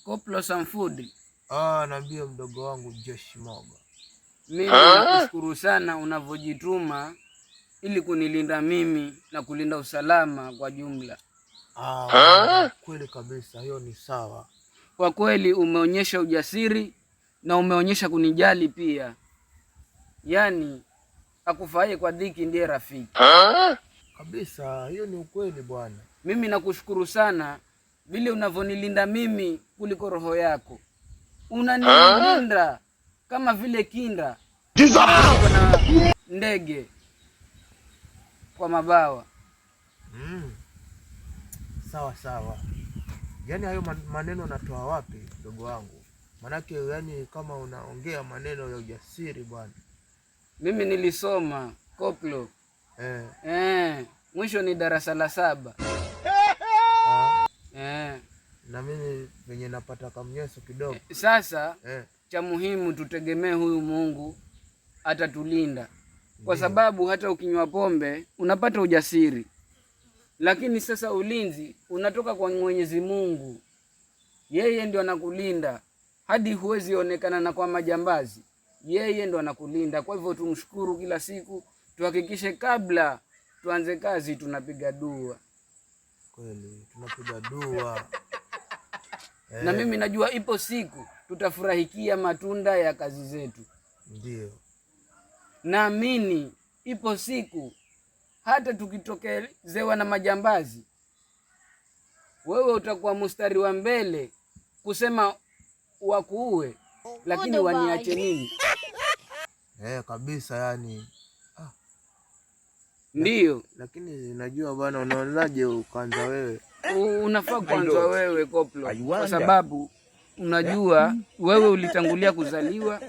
Koplo some food. Naambia mdogo wangu Josh Moga. Mimi nakushukuru sana unavyojituma ili kunilinda mimi na kulinda usalama kwa jumla. Kweli kabisa, hiyo ni sawa. Kwa kweli umeonyesha ujasiri na umeonyesha kunijali pia. Yaani akufaye kwa dhiki ndiye rafiki. Kabisa, hiyo ni ukweli bwana. Mimi nakushukuru sana vile unavyonilinda mimi kuliko roho yako. Unanilinda kama vile kinda na ndege kwa mabawa. Sawa. Yaani hayo maneno natoa wapi ndugu wangu? Manake yani kama unaongea maneno ya ujasiri bwana. Mimi nilisoma Koplo. Mwisho ni darasa la 7. Na mimi venye napata kamnyeso kidogo. Sasa cha muhimu tutegemee huyu Mungu atatulinda. Kwa sababu hata ukinywa pombe unapata ujasiri. Lakini sasa ulinzi unatoka kwa Mwenyezi Mungu. Yeye ndio anakulinda. Hadi huwezi onekana na kwa majambazi. Yeye ndio anakulinda. Kwa hivyo tumshukuru kila siku. Tuhakikishe kabla tuanze kazi tunapiga dua. Kweli, tunapiga dua. Na mimi najua ipo siku tutafurahikia matunda ya kazi zetu. Ndio. Naamini ipo siku hata tukitokezewa na majambazi, wewe utakuwa mstari wa mbele kusema wakuue, lakini waniache nini? Kabisa yani. Ndiyo. Lakini najua bwana, unaonaje ukaanza wewe? Unafaa kuanza wewe Koplo, kwa sababu unajua wewe ulitangulia kuzaliwa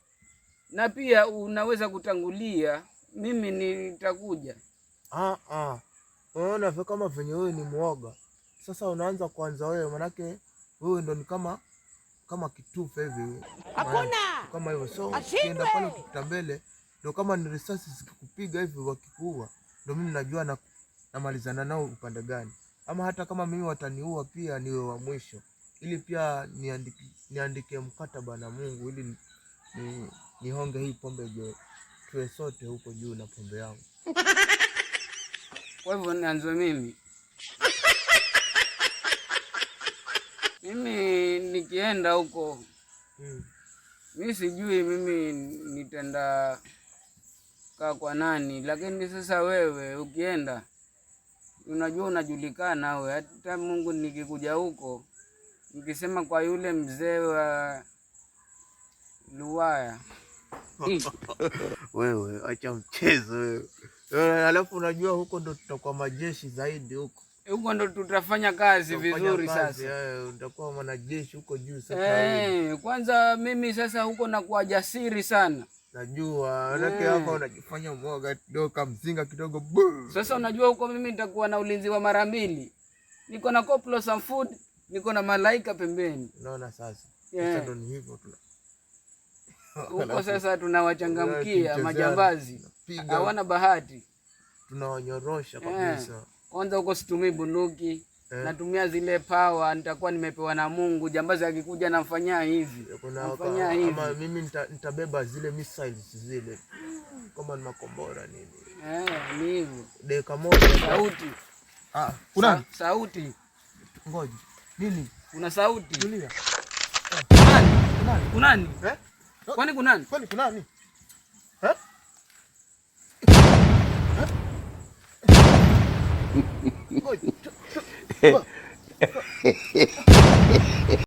na pia unaweza kutangulia, mimi nitakuja. Unaona kama venye wewe ni muoga. Sasa unaanza kuanza wewe, manake wewe ndo ni kama kitufe hivi. Hakuna. Kama hivyo. So ukienda pale ukitambele ndo kama ni risasi zikikupiga hivi wakikuua, ndo mimi najua namalizana nao upande gani. Ama hata kama mimi wataniua pia niwe wa mwisho. Ili pia niandike mkataba na Mungu ili nihonge hii pombe je. Tuwe sote huko juu na pombe yangu. Kwa hivyo nianze mimi. Mimi nikienda huko. Mimi sijui mimi nitenda kwa nani, lakini sasa wewe ukienda unajua unajulikana wewe. Hata Mungu nikikuja huko nikisema kwa yule mzee wa Luwaya. Wewe acha mchezo wewe. Alafu unajua huko ndo tutakuwa majeshi zaidi huko. Huko ndo tutafanya kazi vizuri sasa. Utakuwa mwanajeshi huko juu sasa. Kwanza mimi sasa huko nakuwa jasiri sana. Najua, manake hapa unajifanya mwoga kidogo, kamzinga kidogo. Sasa unajua huko mimi nitakuwa na ulinzi wa mara 2. Niko na Koplo some food, niko na malaika pembeni. Unaona sasa. Sasa ndo ni hivyo tu. Huko sasa tunawachangamkia majambazi. Hawana bahati. Tunawanyorosha kabisa. Kwanza huko situmii bunduki. Natumia zile power nitakuwa nimepewa na Mungu. Jambazi akikuja namfanyia hivi. Namfanyia hivi. Ama mimi nitabeba zile missiles zile. Kama ni makombora nini. Ni hivyo. Dakika moja sauti. Kuna sauti. Ngoja. Nini? Kuna sauti. Tulia. Kunani? Kwani kunani? Kwani kunani? Ngoja.